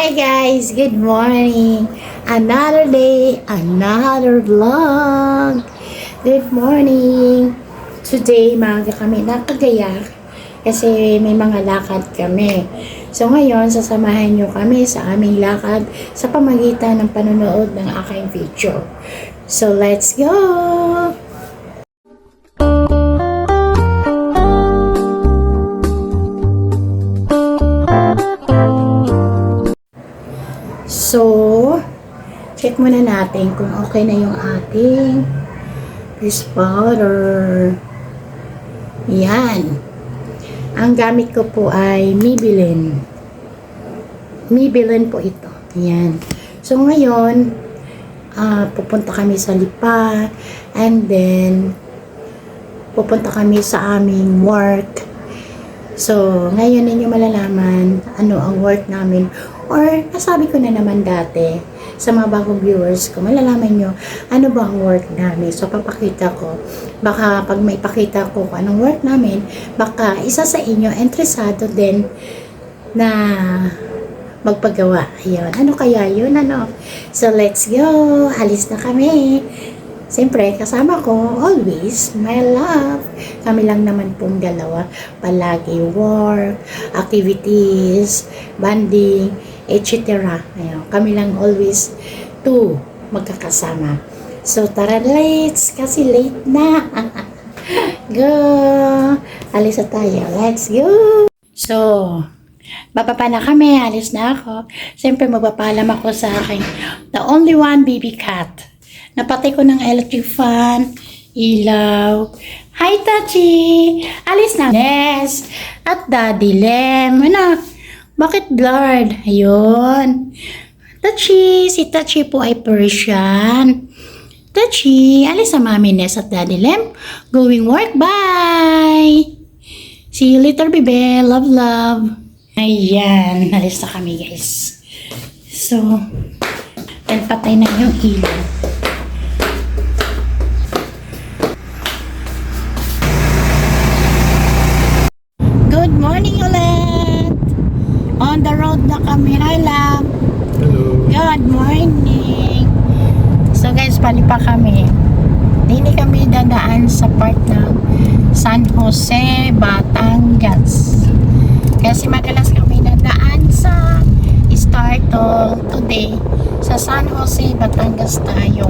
Hi guys, good morning. Another day, another vlog. Good morning. Today, maaga kami nakagayak kasi may mga lakad kami. So ngayon, sasamahan nyo kami sa aming lakad sa pamagitan ng panonood ng aking video. So let's go! So, check muna natin kung okay na yung ating face powder. Yan. Ang gamit ko po ay Maybelline. Maybelline po ito. Yan. So, ngayon, pupunta kami sa Lipa and then pupunta kami sa aming work. So, ngayon ninyo malalaman ano ang work namin. Or, nasabi ko na naman dati sa mga bagong viewers ko, malalaman nyo ano ba ang work namin. So, papakita ko. Baka pag may pakita ko kung anong work namin, baka isa sa inyo interesado din na magpagawa. Ayun. Ano kaya yun? Ano? So, let's go. Alis na kami. Siyempre, kasama ko, always, my love. Kami lang naman pong dalawa. Palagi work, activities, banding, etc. Ayun, kami lang always two magkakasama. So, tara, let's. Kasi late na. Go! Alis na tayo. Let's go! So, bababa na kami. Alis na ako. Siyempre, magpapalam ako sa akin. The only one baby cat. Napatay ko ng electric fan, ilaw. Hi, Tachi! Alis na. Yes! At Daddy Lem. Ano? Bakit blurred? Ayun. Tachi! Si Tachi po ay Persian. Tachi! Alis na Mami Ness at Daddy Lem. Going work. Bye! See you later, baby. Love, love. Ayan. Alis na kami, guys. So, then patay na yung ilaw. Good morning ulit! On the road na kami. Hi, love! Hello! Good morning! So guys, palipa kami. Hindi kami dadaan sa part ng San Jose, Batangas. Kasi madalas kami dadaan sa Startol. Today, sa San Jose, Batangas tayo.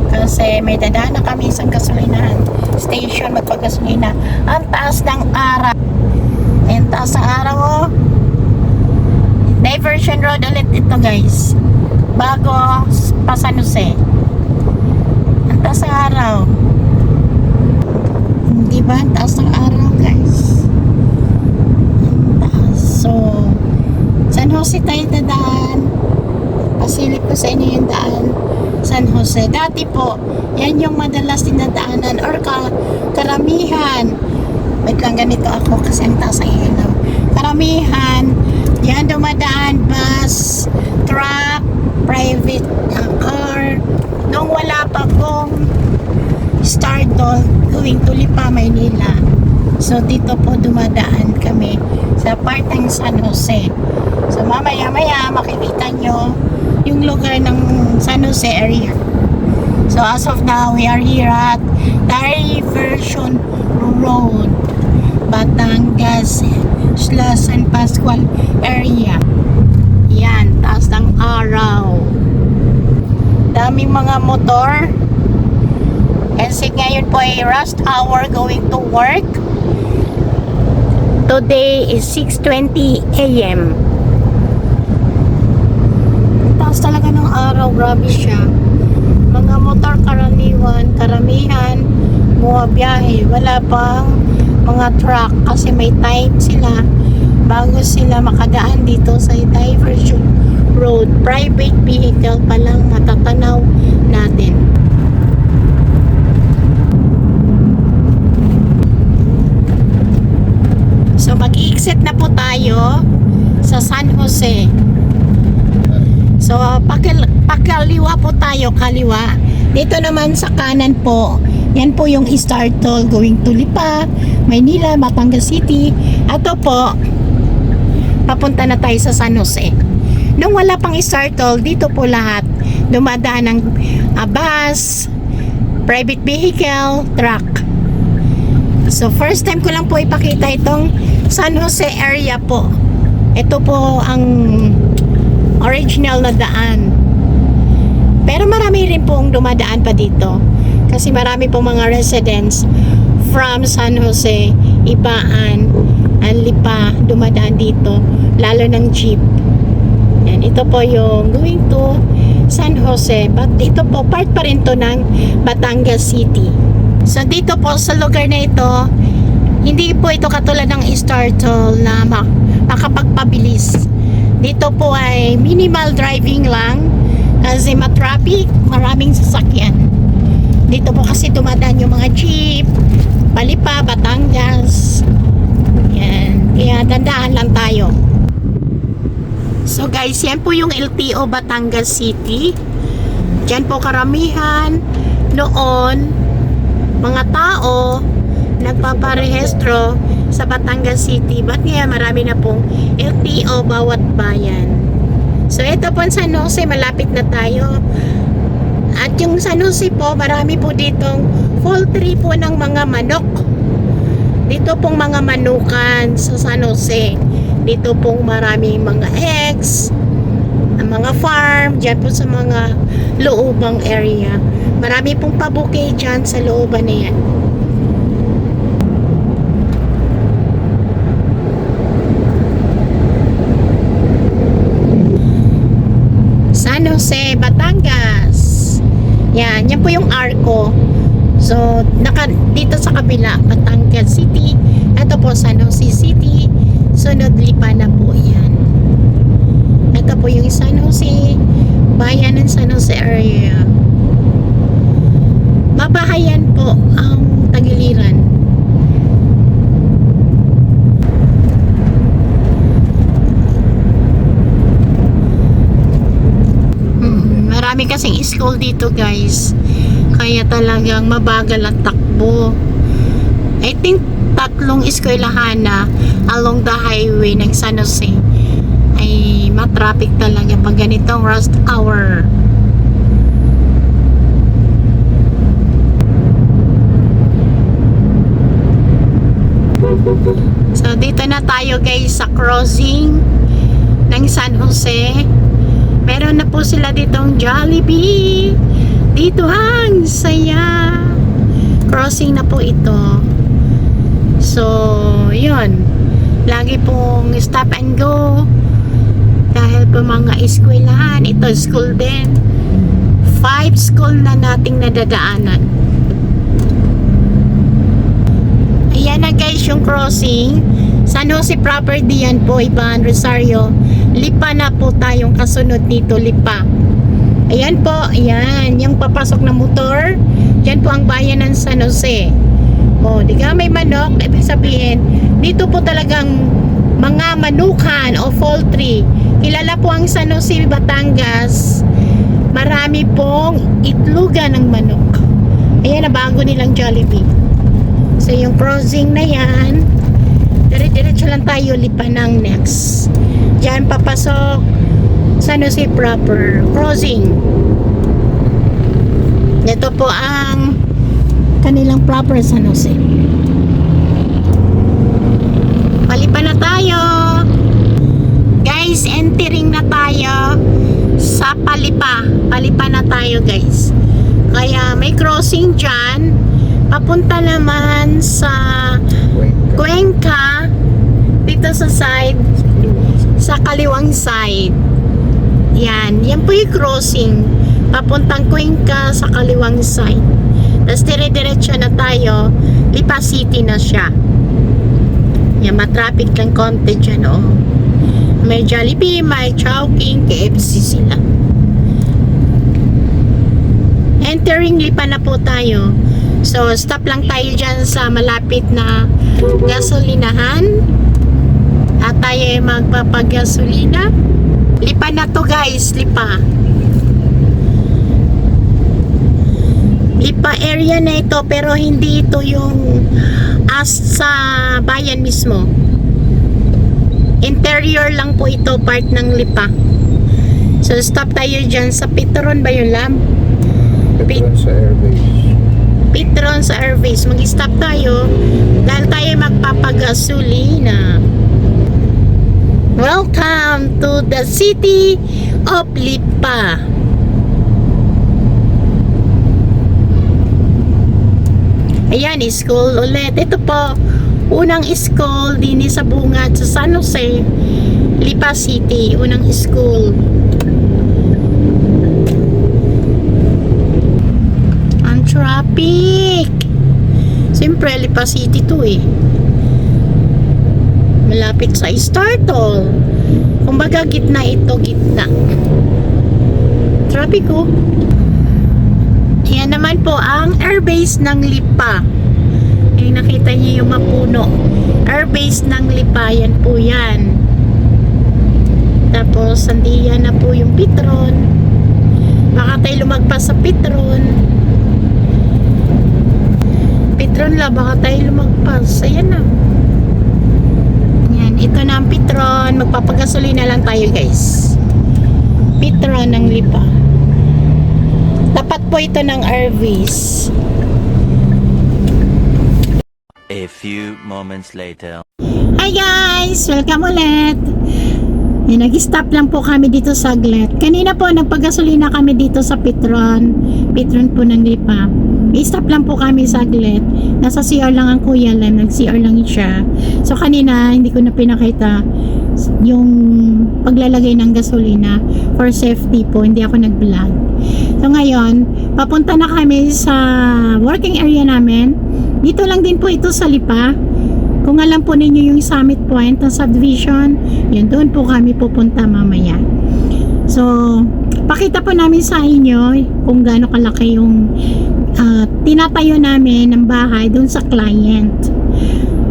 Kasi may dadaan na kami sa gasolinahan station, magpagasolina. Ang taas ng araw. Ang taas ng araw, oh. Diversion road ulit ito, guys. Bago pa San Jose. Ang taas ng araw. Hindi ba? Ang taas ng araw, guys. Ang taas. So, San Jose tayo dadaan. Pasilip ko sa inyo yung daan. San Jose. Dati po, yan yung madalas dinadaanan or karamihan. Wait lang, ganito ako kasi ang taas ang ilaw. Karamihan, yan dumadaan bus, truck, private car. Nung wala pa pong Startol going to Lipa, Maynila. So dito po dumadaan kami sa part ng San Jose. So mamaya-maya makikita nyo yung lugar ng San Jose area. So as of now, we are here at Diversion Road, Batangas / San Pascual area. Yan, taas ng araw. Daming mga motor. Kasi ngayon po ay rush hour going to work. Today is 6:20 a.m. Taas talaga ng araw, grabe siya. Mga motor karamihan, bumabiyahe. Wala pang mga truck kasi may time sila bago sila makadaan dito sa Diversion Road. Private vehicle pa lang matatanaw natin. So mag-exit na po tayo sa San Jose. So pakaliwa po tayo, kaliwa. Dito naman sa kanan po, yan po yung Startol going to Lipa, Maynila, Batangas City. Ato po, papunta na tayo sa San Jose. Nung wala pang Star Toll, dito po lahat dumadaan ng bus, private vehicle, truck. So first time ko lang po ipakita itong San Jose area po. Ito po ang original na daan. Pero marami rin pong dumadaan pa dito. Kasi marami pong mga residents from San Jose, Ibaan, Lipa, dumadaan dito. Lalo ng jeep. Yan, ito po yung going to San Jose. But ito po, part pa rin to ng Batangas City. So dito po sa lugar na ito, hindi po ito katulad ng Star Toll na makapagpabilis. Dito po ay minimal driving lang kasi matraffic, maraming sasakyan. Dito po kasi dumadaan yung mga jeep, Palipa, Batangas. Yan. Kaya dandaan lang tayo. So guys, yan po yung LTO Batangas City. Diyan po karamihan noon mga tao nagpaparehistro sa Batangas City. But ngayon marami na pong LTO bawat bayan. So ito po San Jose, malapit na tayo. At yung San Jose po, marami po ditong poultry po ng mga manok. Dito pong mga manukan sa San Jose. Dito pong maraming mga eggs, ang mga farm, dyan po sa mga loobang area. Marami pong pabuke dyan sa looban na yan. San Jose, Batangas. Yan, yan po yung arco. So, dito sa kabila, Batangas City. Ito po, San Jose City. Sunod, Lipa na po yan. Ito po yung San Jose, bayan ng San Jose area. Babahayan po ang Tagiliran. Marami kasing school dito guys, kaya talagang mabagal ang takbo. I think 3 eskwelahan na along the highway ng San Jose ay matraffic talaga pag ganitong rush hour. So dito na tayo guys sa crossing ng San Jose. Meron na po sila ditong Jollibee. Dito hang saya. Crossing na po ito. So, yun. Lagi pong stop and go. Dahil po mga eskwelahan. Ito school din. 5 school na nating nadadaanan. Ayan na guys yung crossing. San Jose property yan po, Ibaan, Rosario. Lipa na po tayong kasunod nito, Lipa. Ayan po, ayan. Yung papasok na motor. Yan po ang bayan ng San Jose. O, di ka may manok, ibig sabihin, dito po talagang mga manukan o poultry. Kilala po ang San Jose, Batangas. Marami pong itlugan ng manok. Ayan na bago nilang Jollibee. So, yung crossing na yan, dire-diretso lang tayo, Lipa ng next. Diyan papasok San Jose proper crossing. Ito po ang kanilang proper San Jose. Palipa na tayo guys, entering na tayo sa Palipa. Palipa na tayo guys, kaya may crossing dyan papunta naman sa Cuenca dito sa side, sa kaliwang side. Yan po yung crossing papuntang Cuenca sa kaliwang side. Tapos dire-diretso na tayo, Lipa City na siya. Yan, matraffic lang konti dyan, oh. May Jollibee, may Chowking, KFC sila. Entering Lipa na po tayo. So stop lang tayo dyan sa malapit na gasolinahan. At tayo ay magpapagasolina. Lipa na to guys, Lipa. Lipa area na ito, pero hindi ito yung as sa bayan mismo. Interior lang po ito, part ng Lipa. So, stop tayo dyan sa Petron ba yun, Lam? Petron sa airbase. Petron sa Airbase. Mag-stop tayo dahil tayo magpapagasolina. Welcome to the city of Lipa. Ayan, school ulit. Ito po, unang school din sa Bungad sa San Jose, Lipa City. Unang school. Ang traffic. Siyempre, Lipa City to eh. Malapit sa Startle. Kumbaga, gitna ito, gitna. Traffic oh. Yan naman po ang airbase ng Lipa. Ay, nakita niyo yung mapuno. Airbase ng Lipa, yan po yan. Tapos, sandiyan na po yung Petron. Baka tayo lumagpas sa Petron. Petron la, baka tayo lumagpas. Ayan na. Yan, ito na ang Petron. Magpapagasolina lang tayo, guys. Petron ng Lipa. Tapat po ito ng Arvis. A few moments later. Hi guys! Welcome ulit! Nag-stop lang po kami dito saglit. Kanina po nagpagasolina kami dito sa Petron. Petron po ng Lipa. I-stop lang po kami saglit. Nasa CR lang ang Kuya Lem. Nag-CR lang siya. So kanina hindi ko na pinakita yung paglalagay ng gasolina for safety po. Hindi ako nag-vlog. So ngayon, papunta na kami sa working area namin. Dito lang din po ito sa Lipa. Kung alam po ninyo yung Summit Point na subdivision, yun doon po kami pupunta mamaya. So, pakita po namin sa inyo kung gaano kalaki yung tinatayo namin ng bahay doon sa client.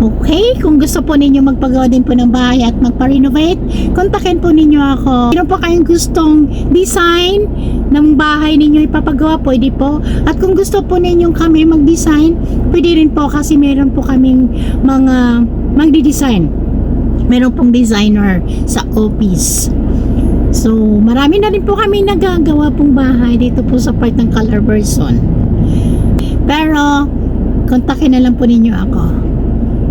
Okay, kung gusto po ninyo magpagawa din po ng bahay at magpa-renovate, kontakin po ninyo ako. Meron po kayong gustong design ng bahay ninyo ipapagawa, pwede po. At kung gusto po ninyong kami mag-design, pwede rin po kasi meron po kaming mga magdi-design. Meron pong designer sa office. So, marami na rin po kami nagagawa pong bahay dito po sa part ng Calabarzon. Pero, kontakin na lang po ninyo ako.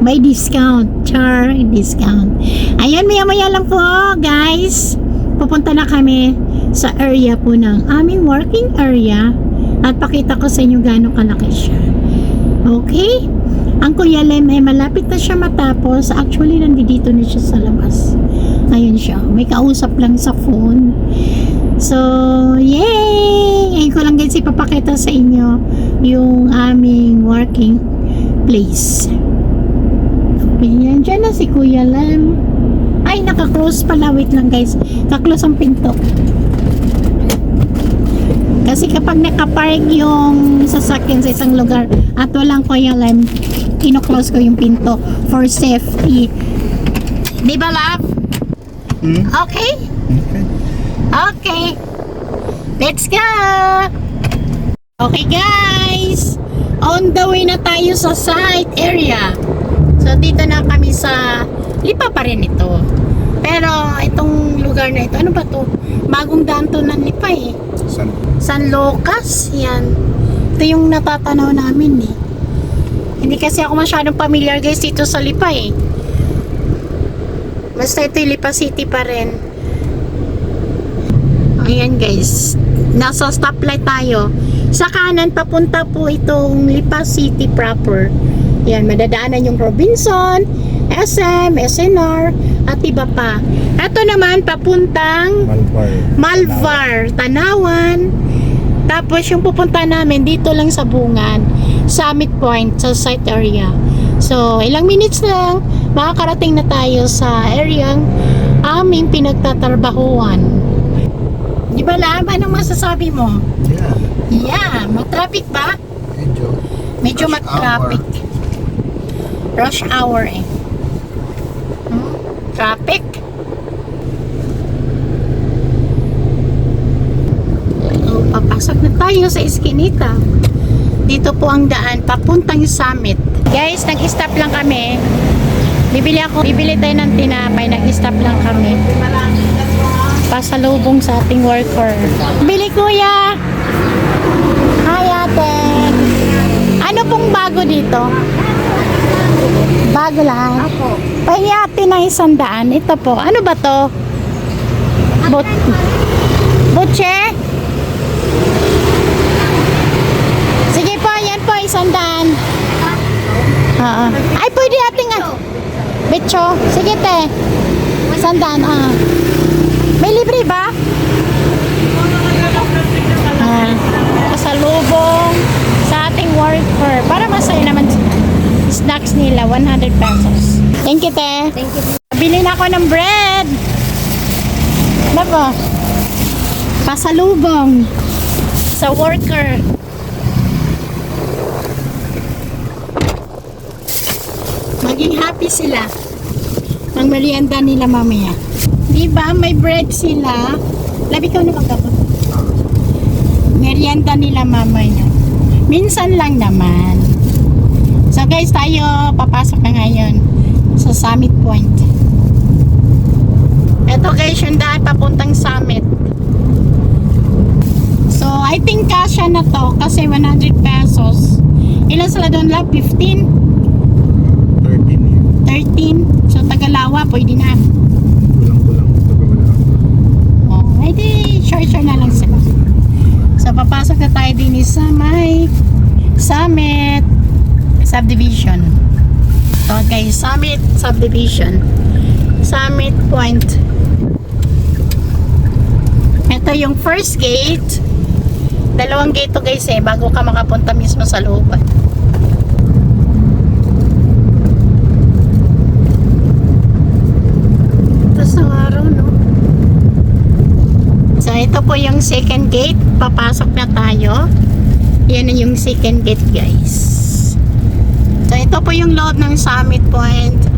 May discount. Char, discount. Ayan, maya-maya lang po, guys. Pupunta na kami sa area po ng aming working area at pakita ko sa inyo gaano kalaki siya. Okay? Ang Kuya Lem ay malapit na siya matapos. Actually, nandito na siya sa labas. Ayun siya. May kausap lang sa phone. So, yay! Ngayon ko lang guys ipapakita sa inyo yung aming working place. Yan, dyan na si Kuya Lem. Ay, naka-close pala. Wait lang guys. Naka-close ang pinto. Kasi kapag nakapark yung sasakyan sa isang lugar at walang Kuya Lem, kino-close ko yung pinto for safety. Di ba, love? Okay? Okay. Let's go! Okay guys! On the way na tayo sa site area. So, dito na kami sa Lipa pa rin ito. Pero, itong lugar na ito, ano ba to? Bagong daan to ng Lipa eh. San Lucas. Yan. Ito yung natatanaw namin eh. Hindi kasi ako masyadong familiar guys dito sa Lipa eh. Basta ito yung Lipa City pa rin. Ayan guys. Nasa stoplight tayo. Sa kanan, papunta po itong Lipa City proper. Yan, madadaanan yung Robinson, SM, SNR, at iba pa. Ito naman, papuntang Malvar, Tanawan. Tapos yung pupunta namin, dito lang sa Bungan, Summit Point, sa site area. So, ilang minutes lang, makakarating na tayo sa areang aming pinagtatrabahuan. Di ba, Lam? Anong masasabi mo? Yeah, matraffic ba? Medyo matraffic. Rush hour eh. Traffic. So, papasok na tayo sa Eskinita. Dito po ang daan papuntang Summit. Guys, nag-stop lang kami. Bibili tayo ng tinapay. Nag-stop lang kami. pasalubong sa ating worker. Bili kuya! Hi ate! Ano pong bago dito? Bago lang? Opo. Pahingi ate ng 100. Ito po. Ano ba to? Butche? Sige po, yan po, 100. Ay, pwede ating Bicho. Sige te. 100. May libre ba? Pasalubong sa ating worker. Para masaya naman snacks nila. 100 pesos. Thank you te. Thank you. Bili na ako ng bread. Ano po? Pasalubong sa worker. Maging happy sila. Ang merienda nila mamaya. Diba? May bread sila. Labi ko na magkakot. Merienda nila mamaya. Minsan lang naman. So guys, tayo papasok na ngayon sa Summit Point. Ito guys, yung daan papuntang Summit. So, I think kasya na to kasi 100 pesos. Ilan sila doon lang? 15? 13? So, Tagalawa, pwede na. Kulang-kulang. Oh, edi, share na lang sila. So, papasok na tayo din sa may Summit Subdivision. So, guys, Summit Subdivision. Summit Point. Ito yung first gate. Dalawang gate to guys bago ka makapunta mismo sa looban. Tapos ng araw, no? So, ito po yung second gate. Papasok na tayo. Yan na yung second gate, guys. So, ito po yung loob ng Summit Point.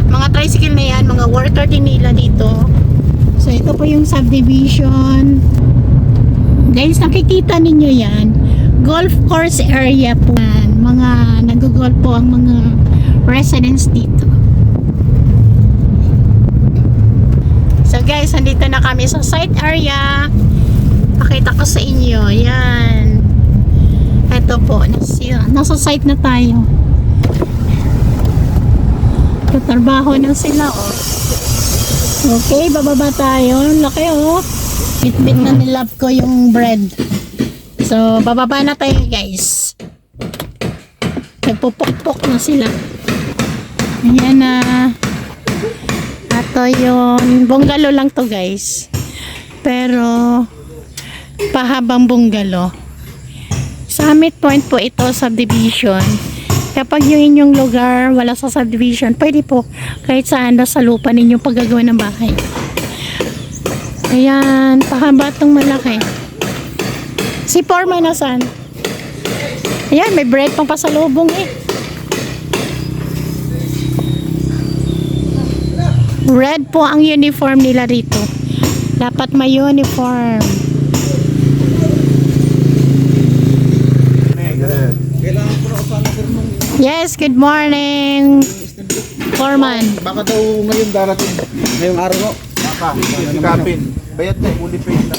Mga tricycle na yan, mga worker din nila dito. So, ito po yung subdivision. Guys, nakikita ninyo yan. Golf course area po. Mga nag-golf po ang mga residents dito. So guys, andito na kami sa site area. Pakita ko sa inyo. Yan. Ito po. Nasa site na tayo. Katrabaho na sila, oh. Okay, bababa tayo. Laki, oh. Bitbit na nilap ko yung bread. So, bababa na tayo, guys. Nagpupok-pok na sila. Ayan na. Ito yung bungalow lang to, guys. Pero, pahabang bungalow. Summit Point po ito, subdivision. Kapag yung inyong lugar wala sa subdivision, pwede po kahit saan sa lupa ninyong paggagawa ng bahay. Ayan, pahaba itong malaki. Si Foreman nasaan? Ayan, may bread pang pasalubong eh. Red po ang uniform nila rito. Dapat may uniform. Yes, good morning, Foreman. Baka daw ngayon darating. Ngayong araw no? Baka. Kapin. Bayad na. Uli pay na.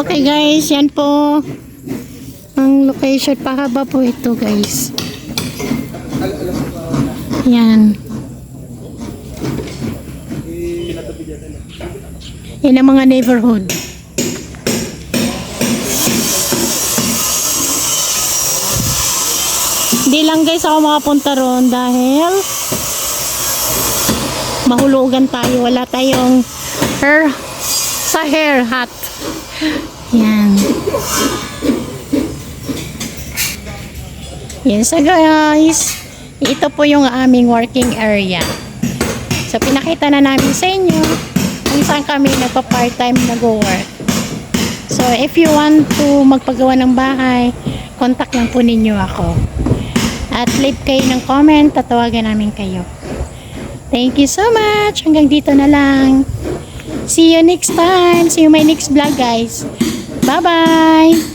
Okay guys, yan po ang location. Pahaba po ito guys. Yan. Yan ang mga neighborhood. Hindi lang guys ako makapunta roon dahil mahulugan tayo. Wala tayong hair hat. Yan. Yan. So guys, ito po yung aming working area. So pinakita na namin sa inyo kung saan kami nagpa-part-time nag-work. So if you want to magpagawa ng bahay, contact lang po ninyo ako. At leave kayo ng comment, tatawagan namin kayo. Thank you so much. Hanggang dito na lang. See you next time. See you my next vlog guys. Bye-bye.